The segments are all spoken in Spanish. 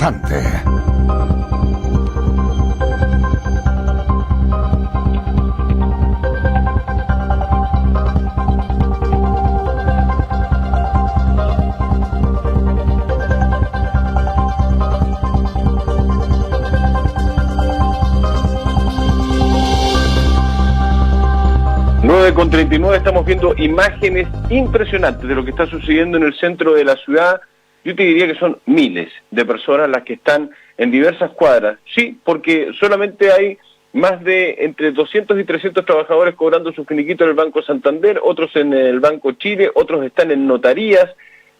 importante. Con 39 estamos viendo imágenes impresionantes de lo que está sucediendo en el centro de la ciudad. Yo te diría que son miles de personas las que están en diversas cuadras. Sí, porque solamente hay más de entre 200 y 300 trabajadores cobrando su finiquito en el Banco Santander, otros en el Banco Chile, otros están en notarías.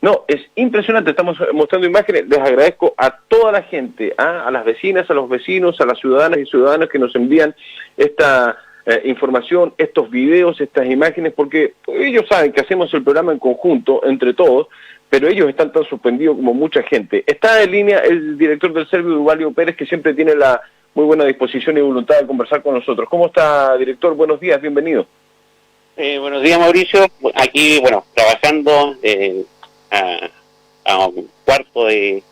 No, es impresionante, estamos mostrando imágenes. Les agradezco a toda la gente, a las vecinas, a los vecinos, a las ciudadanas y ciudadanos que nos envían esta información, estos videos, estas imágenes, porque ellos saben que hacemos el programa en conjunto, entre todos, pero ellos están tan suspendidos como mucha gente. Está en línea el director del Servio, Duvalio Pérez, que siempre tiene la muy buena disposición y voluntad de conversar con nosotros. ¿Cómo está, director? Buenos días, bienvenido. Buenos días, Mauricio. Aquí, trabajando a un cuarto de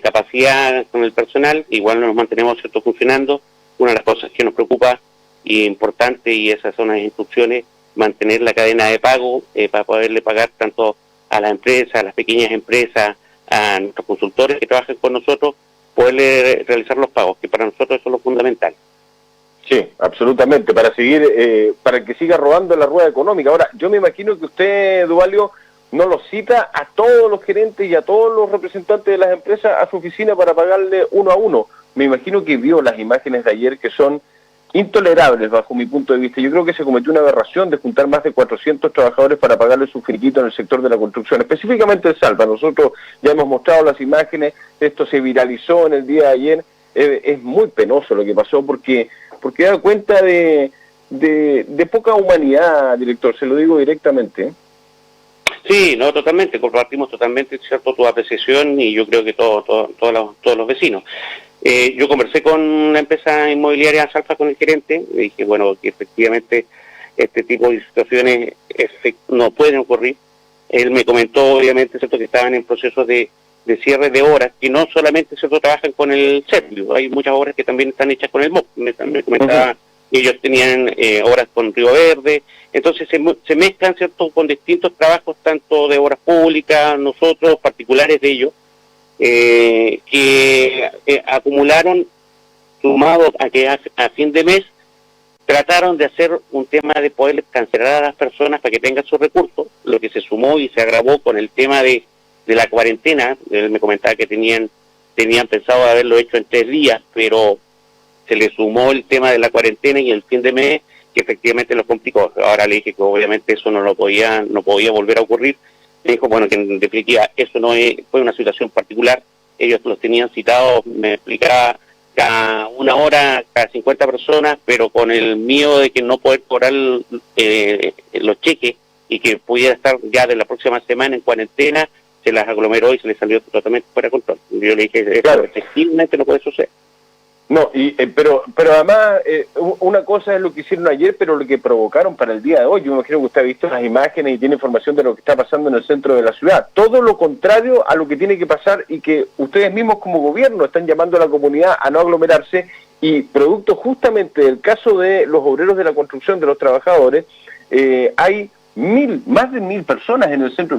capacidad con el personal, igual nos mantenemos funcionando. Una de las cosas que nos preocupa y importante, y esas son las instrucciones, mantener la cadena de pago para poderle pagar tanto a las empresas, a las pequeñas empresas, a nuestros consultores que trabajan con nosotros, poderle realizar los pagos, que para nosotros eso es lo fundamental. Sí, absolutamente, para seguir, para que siga rodando la rueda económica. Ahora, yo me imagino que usted, Duvalio, no los cita a todos los gerentes y a todos los representantes de las empresas a su oficina para pagarle uno a uno. Me imagino que vio las imágenes de ayer, que son intolerables bajo mi punto de vista. Yo creo que se cometió una aberración de juntar más de 400 trabajadores para pagarle su finiquito en el sector de la construcción, específicamente en Salva. Nosotros ya hemos mostrado las imágenes, esto se viralizó en el día de ayer. Es muy penoso lo que pasó porque da cuenta de poca humanidad, director, se lo digo directamente. Sí, no, totalmente, compartimos totalmente, cierto, tu apreciación, y yo creo que todos los vecinos. Yo conversé con una empresa inmobiliaria Salfa, con el gerente, y dije, que efectivamente este tipo de situaciones no pueden ocurrir. Él me comentó, obviamente, cierto, que estaban en procesos de cierre de obras, que no solamente, cierto, trabajan con el Servio, hay muchas obras que también están hechas con el MOP. Me comentaba que ellos tenían obras con Río Verde, entonces se mezclan, cierto, con distintos trabajos, tanto de obras públicas, nosotros, particulares de ellos, que acumularon, sumado a que a fin de mes trataron de hacer un tema de poder cancelar a las personas para que tengan sus recursos, lo que se sumó y se agravó con el tema de la cuarentena. Él me comentaba que tenían pensado haberlo hecho en 3 días, pero se le sumó el tema de la cuarentena y el fin de mes, que efectivamente lo complicó. Ahora le dije que obviamente eso no podía volver a ocurrir. Me dijo, que en definitiva eso no fue una situación particular, ellos los tenían citados, me explicaba, cada una hora, cada 50 personas, pero con el miedo de que no poder cobrar los cheques y que pudiera estar ya de la próxima semana en cuarentena, se las aglomeró y se les salió totalmente fuera de control. Yo le dije, claro, efectivamente no puede suceder. No, pero además, una cosa es lo que hicieron ayer, pero lo que provocaron para el día de hoy. Yo me imagino que usted ha visto las imágenes y tiene información de lo que está pasando en el centro de la ciudad. Todo lo contrario a lo que tiene que pasar, y que ustedes mismos como gobierno están llamando a la comunidad a no aglomerarse, y producto justamente del caso de los obreros de la construcción, de los trabajadores, hay más de 1000 personas en el centro,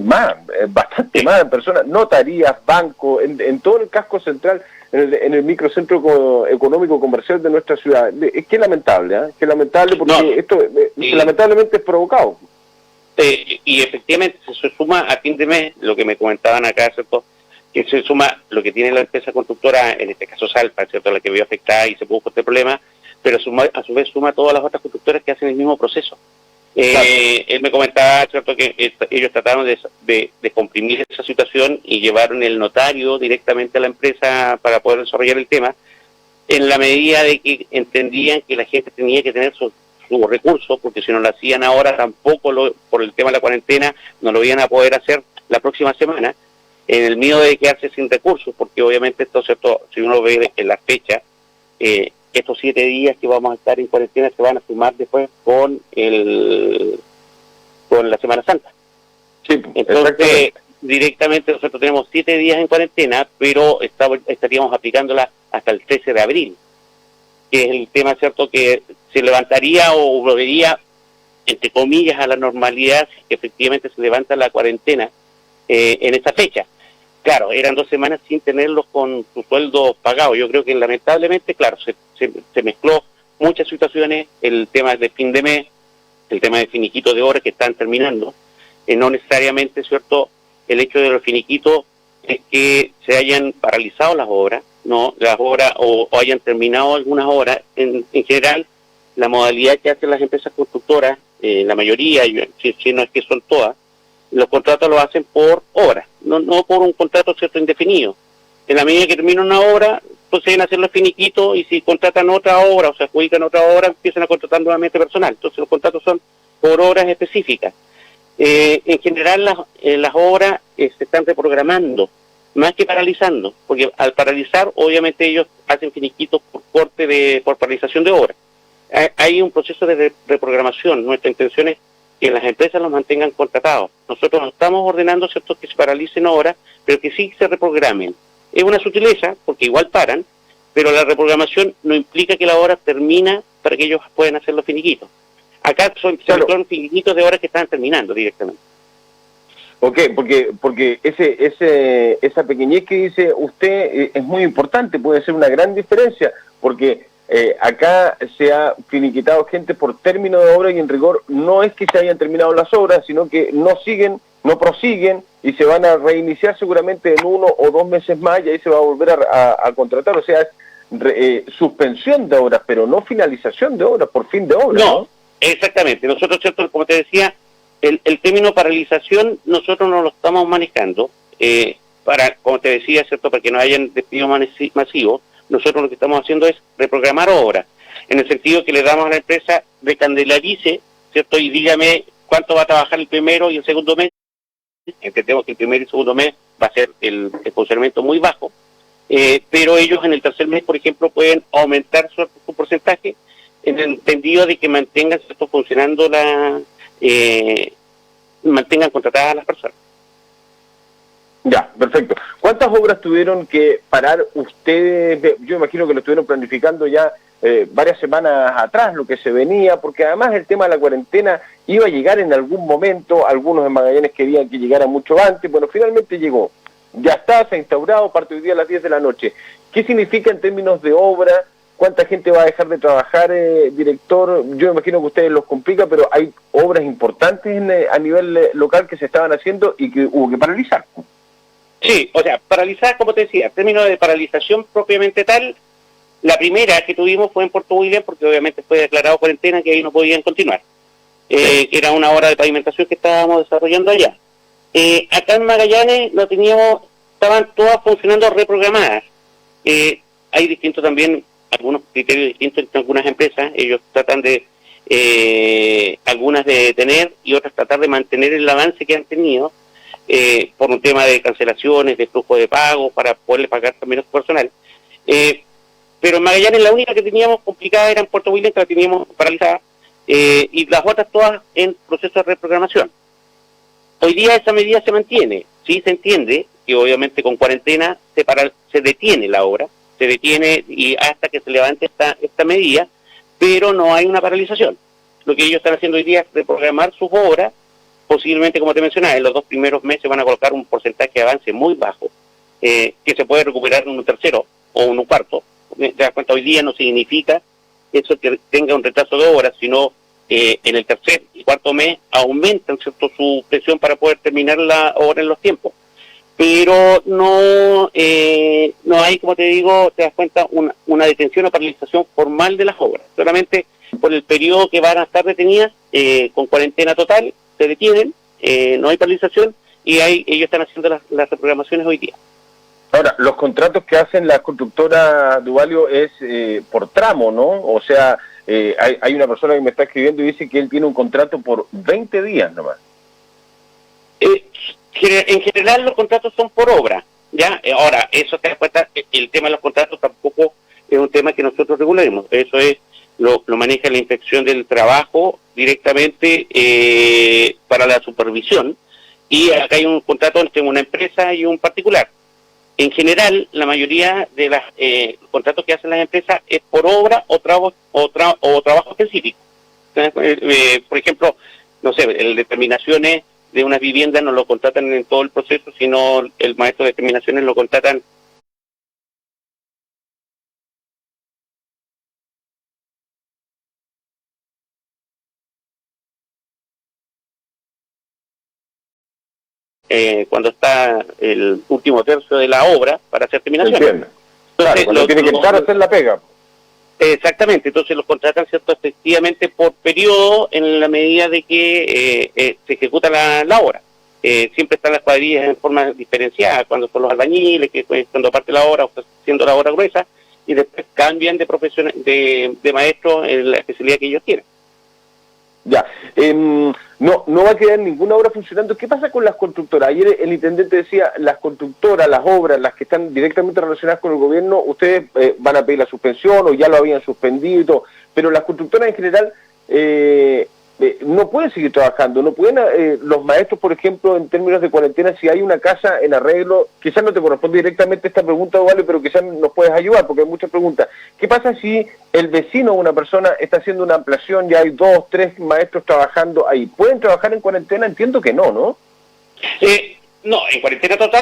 bastante más personas, notarías, bancos, en todo el casco central, en el microcentro económico comercial de nuestra ciudad. Es que es lamentable, que es lamentable porque esto lamentablemente es provocado. Y efectivamente se suma a fin de mes, lo que me comentaban acá, ¿cierto?, que se suma lo que tiene la empresa constructora, en este caso Salfa, ¿cierto?, la que vio afectada y se produjo este problema, pero a su vez suma a todas las otras constructoras que hacen el mismo proceso. Claro. Él me comentaba, ¿cierto?, que ellos trataron de comprimir esa situación y llevaron el notario directamente a la empresa para poder desarrollar el tema, en la medida de que entendían que la gente tenía que tener sus recursos, porque si no lo hacían ahora tampoco, por el tema de la cuarentena, no lo iban a poder hacer la próxima semana, en el miedo de quedarse sin recursos, porque obviamente esto, ¿cierto?, si uno ve en la fecha, estos 7 días que vamos a estar en cuarentena se van a sumar después con la Semana Santa. Sí, entonces directamente nosotros tenemos 7 días en cuarentena, pero estaríamos aplicándola hasta el 13 de abril, que es el tema, ¿cierto?, que se levantaría o volvería, entre comillas, a la normalidad, que efectivamente se levanta la cuarentena en esta fecha. Claro, eran 2 semanas sin tenerlos con su sueldo pagado. Yo creo que lamentablemente, claro, se mezcló muchas situaciones, el tema de fin de mes, el tema de finiquitos de horas que están terminando, no necesariamente, ¿cierto?, el hecho de los finiquitos es que se hayan paralizado las obras, no las obras o hayan terminado algunas horas. En general, la modalidad que hacen las empresas constructoras, la mayoría, si no es que son todas, los contratos los hacen por horas, no por un contrato, ¿cierto?, indefinido. En la medida que termina una obra, proceden a hacer los finiquitos, y si contratan otra obra o se adjudican otra obra, empiezan a contratar nuevamente personal. Entonces los contratos son por horas específicas. En general las obras se están reprogramando, más que paralizando, porque al paralizar obviamente ellos hacen finiquitos por corte por paralización de obras. Hay un proceso de reprogramación. Nuestra intención es que las empresas los mantengan contratados. Nosotros no estamos ordenando, ¿cierto?, que se paralicen obras, pero que sí se reprogramen. Es una sutileza, porque igual paran, pero la reprogramación no implica que la obra termina para que ellos puedan hacer los finiquitos. Acá son finiquitos de horas que están terminando directamente. Ok, porque esa pequeñez que dice usted es muy importante, puede ser una gran diferencia, porque acá se ha finiquitado gente por término de obra, y en rigor no es que se hayan terminado las obras, sino que no prosiguen, y se van a reiniciar seguramente en 1 o 2 meses más, y ahí se va a volver a contratar. O sea, es suspensión de obras, pero no finalización de obras, por fin de obras. No, exactamente. Nosotros, ¿cierto?, como te decía, el término paralización nosotros no lo estamos manejando, como te decía, ¿cierto?, para que no hayan despido masivo. Nosotros lo que estamos haciendo es reprogramar obras, en el sentido que le damos a la empresa, recandelarice, ¿cierto?, y dígame cuánto va a trabajar el primero y el segundo mes. Entendemos que el primer y segundo mes va a ser el funcionamiento muy bajo, pero ellos en el tercer mes, por ejemplo, pueden aumentar su porcentaje, en el entendido de que mantengan, ¿cierto?, funcionando mantengan contratadas a las personas. Ya, perfecto. ¿Cuántas obras tuvieron que parar ustedes? Yo imagino que lo estuvieron planificando ya varias semanas atrás, lo que se venía, porque además el tema de la cuarentena iba a llegar en algún momento. Algunos en Magallanes querían que llegara mucho antes. Bueno, finalmente llegó. Ya está, se ha instaurado, parte hoy día a las 10 de la noche. ¿Qué significa en términos de obra? ¿Cuánta gente va a dejar de trabajar, director? Yo imagino que ustedes los complica, pero hay obras importantes a nivel local que se estaban haciendo y que hubo que paralizar. Sí, o sea, paralizar, como te decía, en términos de paralización propiamente tal, la primera que tuvimos fue en Puerto William, porque obviamente fue declarado cuarentena, que ahí no podían continuar. Que era una obra de pavimentación que estábamos desarrollando allá. Acá en Magallanes estaban todas funcionando reprogramadas. Hay distintos también, algunos criterios distintos entre algunas empresas. Ellos tratan algunas de detener y otras tratar de mantener el avance que han tenido, por un tema de cancelaciones, de flujo de pago, para poderle pagar también a su personal. Pero en Magallanes la única que teníamos complicada era en Puerto William, que la teníamos paralizada, y las otras todas en proceso de reprogramación. Hoy día esa medida se mantiene. Sí se entiende que obviamente con cuarentena se detiene la obra, se detiene y hasta que se levante esta medida, pero no hay una paralización. Lo que ellos están haciendo hoy día es reprogramar sus obras. Posiblemente, como te mencionaba, en los 2 primeros meses van a colocar un porcentaje de avance muy bajo, que se puede recuperar en un tercero o en un cuarto. Te das cuenta, hoy día no significa eso que tenga un retraso de obras, sino en el tercer y cuarto mes aumentan, ¿cierto?, su presión para poder terminar la obra en los tiempos. Pero no hay, como te digo, te das cuenta, una detención o paralización formal de las obras. Solamente por el periodo que van a estar detenidas, con cuarentena total, se detienen, no hay paralización, y ellos están haciendo las reprogramaciones hoy día. Ahora, los contratos que hacen las constructoras Duvalio es por tramo, ¿no? O sea, hay una persona que me está escribiendo y dice que él tiene un contrato por 20 días nomás. En general los contratos son por obra, ¿ya? Ahora, eso te das cuenta, el tema de los contratos tampoco es un tema que nosotros regulemos. Eso lo maneja la Inspección del Trabajo directamente para la supervisión, y acá hay un contrato entre una empresa y un particular. En general, la mayoría de los contratos que hacen las empresas es por obra o trabajo específico. Por ejemplo, no sé, el de terminaciones de unas viviendas no lo contratan en todo el proceso, sino el maestro de terminaciones lo contratan cuando está el último tercio de la obra para hacer terminaciones. Entiendo. Claro, cuando tiene que entrar a hacer la pega. Exactamente, entonces los contratan, ¿cierto?, efectivamente por periodo en la medida de que se ejecuta la obra. Siempre están las cuadrillas en forma diferenciada, cuando son los albañiles, que cuando parte la obra o está haciendo la obra gruesa, y después cambian de profesión, de maestro en la especialidad que ellos tienen. Ya, no va a quedar ninguna obra funcionando. ¿Qué pasa con las constructoras? Ayer el intendente decía, las constructoras, las obras, las que están directamente relacionadas con el gobierno, ustedes van a pedir la suspensión o ya lo habían suspendido y todo, pero las constructoras en general no pueden seguir trabajando, no pueden, los maestros, por ejemplo, en términos de cuarentena, si hay una casa en arreglo, quizás no te corresponde directamente esta pregunta, Vale, pero quizás nos puedes ayudar, porque hay muchas preguntas. ¿Qué pasa si el vecino o una persona está haciendo una ampliación, ya hay 2, 3 maestros trabajando ahí? ¿Pueden trabajar en cuarentena? Entiendo que no, ¿no? No, en cuarentena total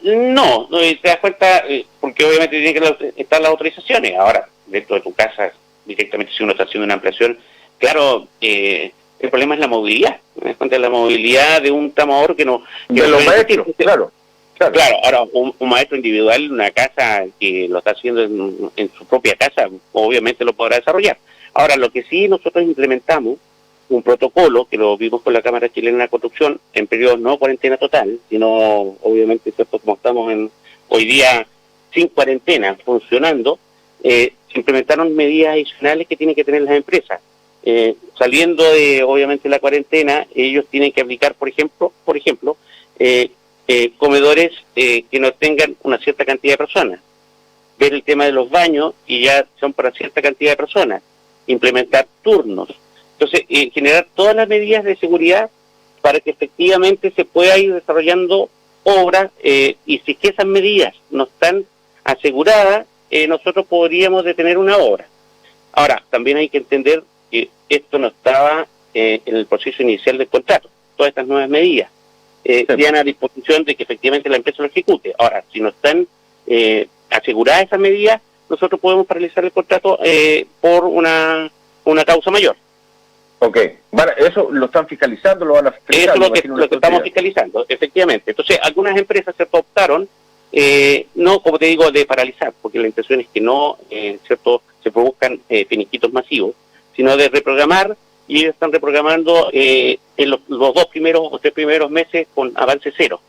no te das cuenta, porque obviamente tienen que estar las autorizaciones. Ahora, dentro de tu casa, directamente si uno está haciendo una ampliación, claro, el problema es la movilidad. ¿Me das cuenta? La movilidad de un tamador que no... de los maestros, claro. Ahora, un maestro individual en una casa que lo está haciendo en su propia casa, obviamente lo podrá desarrollar. Ahora, lo que sí nosotros implementamos, un protocolo, que lo vimos con la Cámara Chilena de la Construcción, en periodos no cuarentena total, sino, obviamente, ¿cierto?, como estamos hoy día sin cuarentena funcionando, se implementaron medidas adicionales que tienen que tener las empresas. Saliendo de, obviamente, la cuarentena, ellos tienen que aplicar, por ejemplo, comedores que no tengan una cierta cantidad de personas. Ver el tema de los baños, y ya son para cierta cantidad de personas. Implementar turnos. Entonces, generar todas las medidas de seguridad para que efectivamente se pueda ir desarrollando obras, y si que esas medidas no están aseguradas, nosotros podríamos detener una obra. Ahora, también hay que entender que esto no estaba en el proceso inicial del contrato. Todas estas nuevas medidas quedan a disposición de que efectivamente la empresa lo ejecute. Ahora, si no están aseguradas esas medidas, nosotros podemos paralizar el contrato por una causa mayor. Ok, eso lo están fiscalizando, lo van a fiscalizar. Eso es lo que estamos fiscalizando, efectivamente. Entonces, algunas empresas optaron, no, como te digo, de paralizar, porque la intención es que no, ¿cierto?, se produzcan finiquitos masivos, sino de reprogramar, y ellos están reprogramando en los 2 primeros o 3 primeros meses con avance cero.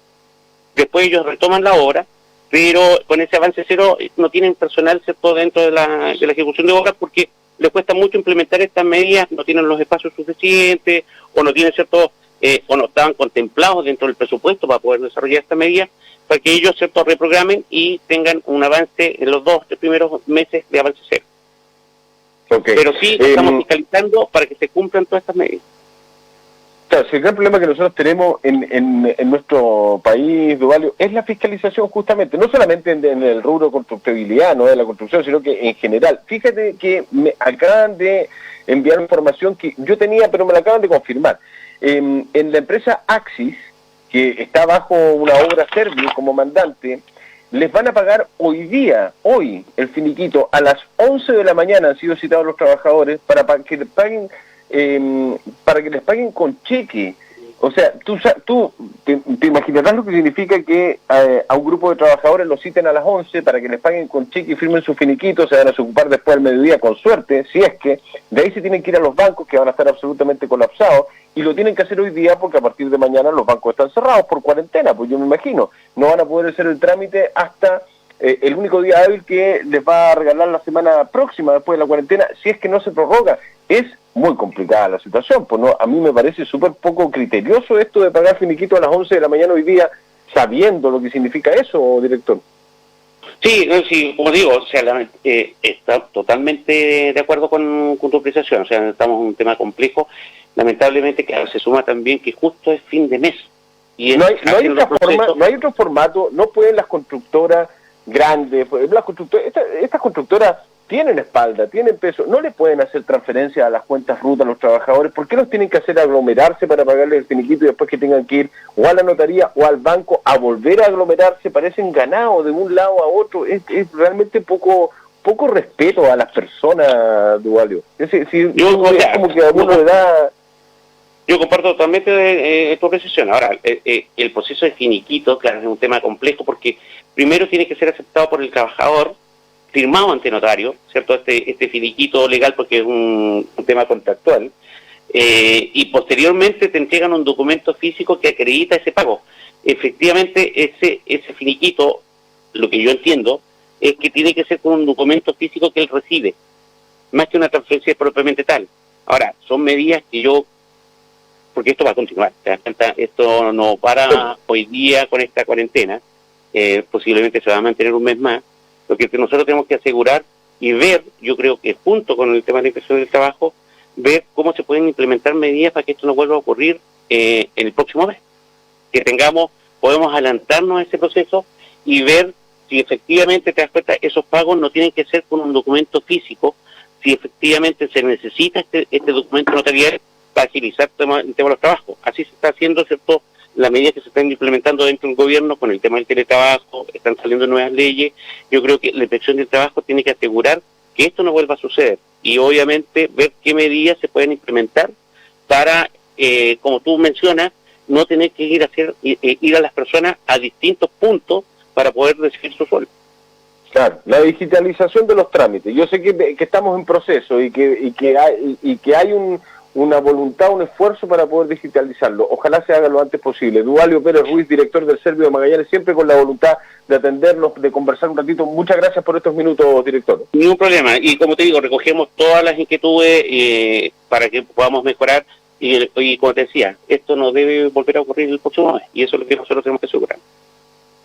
Después ellos retoman la obra, pero con ese avance cero no tienen personal, ¿cierto?, dentro de la ejecución de obras, porque les cuesta mucho implementar estas medidas, no tienen los espacios suficientes, o no tienen o no estaban contemplados dentro del presupuesto para poder desarrollar estas medidas, para que ellos, ¿cierto?, reprogramen y tengan un avance en los 2 primeros meses de avance cero. Okay. Pero sí estamos fiscalizando para que se cumplan todas estas medidas. Claro, el gran problema que nosotros tenemos en nuestro país, Duvalio, es la fiscalización justamente, no solamente en el rubro de constructibilidad, no de la construcción, sino que en general. Fíjate que me acaban de enviar información que yo tenía, pero me la acaban de confirmar. En la empresa Axis, que está bajo una obra Servio como mandante, les van a pagar hoy, el finiquito, a las 11 de la mañana han sido citados los trabajadores para que les paguen con cheque. O sea, tú te imaginarás lo que significa que a un grupo de trabajadores los citen a las 11 para que les paguen con cheque y firmen su finiquito, se van a ocupar después del mediodía con suerte, si es que, de ahí se tienen que ir a los bancos que van a estar absolutamente colapsados, y lo tienen que hacer hoy día porque a partir de mañana los bancos están cerrados por cuarentena, pues yo me imagino, no van a poder hacer el trámite hasta el único día hábil que les va a regalar la semana próxima después de la cuarentena, si es que no se prorroga. Es muy complicada la situación, pues no, a mí me parece súper poco criterioso esto de pagar finiquito a las 11 de la mañana hoy día, sabiendo lo que significa eso, director. Sí, como digo, o sea, está totalmente de acuerdo con tu apreciación, o sea, estamos en un tema complejo, lamentablemente que se suma también que justo es fin de mes, Y no hay otro formato, no pueden las constructoras grandes, estas constructoras tienen espalda, tienen peso, no le pueden hacer transferencias a las cuentas rutas a los trabajadores. ¿Por qué los tienen que hacer aglomerarse para pagarles el finiquito y después que tengan que ir o a la notaría o al banco a volver a aglomerarse? Parecen ganados de un lado a otro. Es realmente poco respeto a las personas, Dualio. Yo comparto totalmente tu precisión. Ahora, el proceso de finiquito, claro, es un tema complejo porque primero tiene que ser aceptado por el trabajador, firmado ante notario, ¿cierto? Este finiquito legal porque es un tema contractual, y posteriormente te entregan un documento físico que acredita ese pago. Efectivamente, ese finiquito, lo que yo entiendo, es que tiene que ser con un documento físico que él recibe, más que una transferencia propiamente tal. Ahora, son medidas que porque esto va a continuar, ¿te das cuenta? Esto no para hoy día con esta cuarentena, posiblemente se va a mantener un mes más. Lo que nosotros tenemos que asegurar y ver, yo creo que junto con el tema de la inspección del trabajo, ver cómo se pueden implementar medidas para que esto no vuelva a ocurrir en el próximo mes. Que podemos adelantarnos a ese proceso y ver si efectivamente, te das cuenta, esos pagos no tienen que ser con un documento físico, si efectivamente se necesita este documento notarial para agilizar el tema de los trabajos. Así se está haciendo, ¿cierto?, las medidas que se están implementando dentro del gobierno con el tema del teletrabajo, están saliendo nuevas leyes. Yo creo que la inspección del trabajo tiene que asegurar que esto no vuelva a suceder y obviamente ver qué medidas se pueden implementar para, como tú mencionas, no tener que ir a las personas a distintos puntos para poder recibir su sueldo. Claro, la digitalización de los trámites. Yo sé que estamos en proceso y que hay una voluntad, un esfuerzo para poder digitalizarlo. Ojalá se haga lo antes posible. Dualio Pérez Ruiz, director del Servio de Magallanes, siempre con la voluntad de atendernos, de conversar un ratito. Muchas gracias por estos minutos, director. Ningún problema. Y como te digo, recogemos todas las inquietudes para que podamos mejorar. Y como te decía, esto no debe volver a ocurrir el próximo mes. Y eso es lo que nosotros tenemos que asegurar.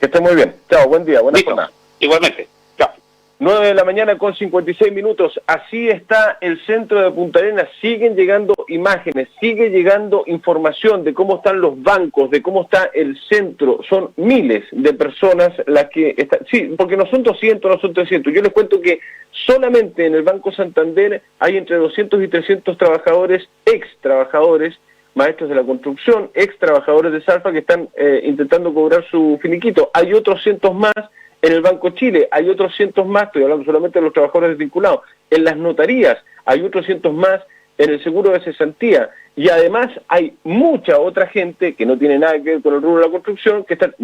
Que esté muy bien. Chao, buen día, buena jornada. Igualmente. Chao. 9 de la mañana con 56 minutos. Así está el centro de Punta Arenas. Siguen llegando imágenes, sigue llegando información de cómo están los bancos, de cómo está el centro. Son miles de personas las que están. Sí, porque no son 200, no son 300. Yo les cuento que solamente en el Banco Santander hay entre 200 y 300 trabajadores, ex trabajadores, maestros de la construcción, ex trabajadores de Salfa que están intentando cobrar su finiquito. Hay otros cientos más en el Banco Chile, hay otros cientos más, estoy hablando solamente de los trabajadores desvinculados, en las notarías hay otros cientos más, en el seguro de cesantía, y además hay mucha otra gente que no tiene nada que ver con el rubro de la construcción, que están,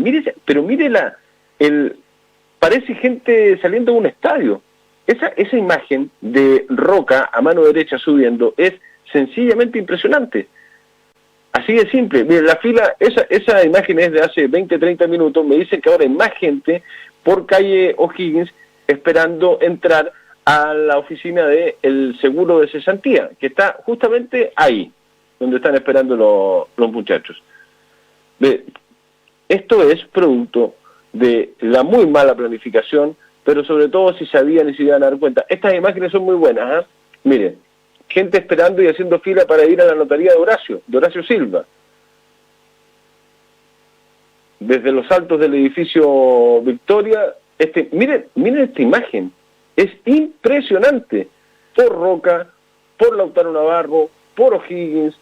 parece gente saliendo de un estadio. Esa imagen de Roca a mano derecha subiendo es sencillamente impresionante. Así de simple. Miren, la fila, esa imagen es de hace 20, 30 minutos, me dicen que ahora hay más gente por calle O'Higgins esperando entrar a la oficina del seguro de cesantía, que está justamente ahí, donde están esperando los muchachos. Esto es producto de la muy mala planificación, pero sobre todo si sabían y se iban a dar cuenta. Estas imágenes son muy buenas, ¿eh? Miren, gente esperando y haciendo fila para ir a la notaría de Horacio Silva. Desde los altos del edificio Victoria, miren esta imagen, es impresionante. Por Roca, por Lautaro Navarro, por O'Higgins.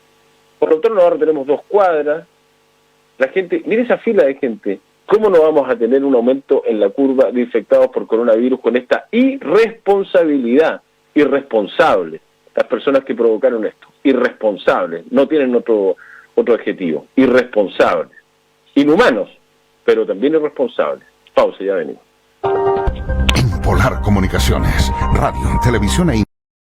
Por Lautaro Navarro tenemos 2 cuadras. La gente, miren esa fila de gente. ¿Cómo no vamos a tener un aumento en la curva de infectados por coronavirus con esta irresponsabilidad? Irresponsable. Las personas que provocaron esto. Irresponsables. No tienen otro adjetivo. Irresponsables. Inhumanos, pero también irresponsables. Pausa, ya venimos. En Polar Comunicaciones, radio, televisión e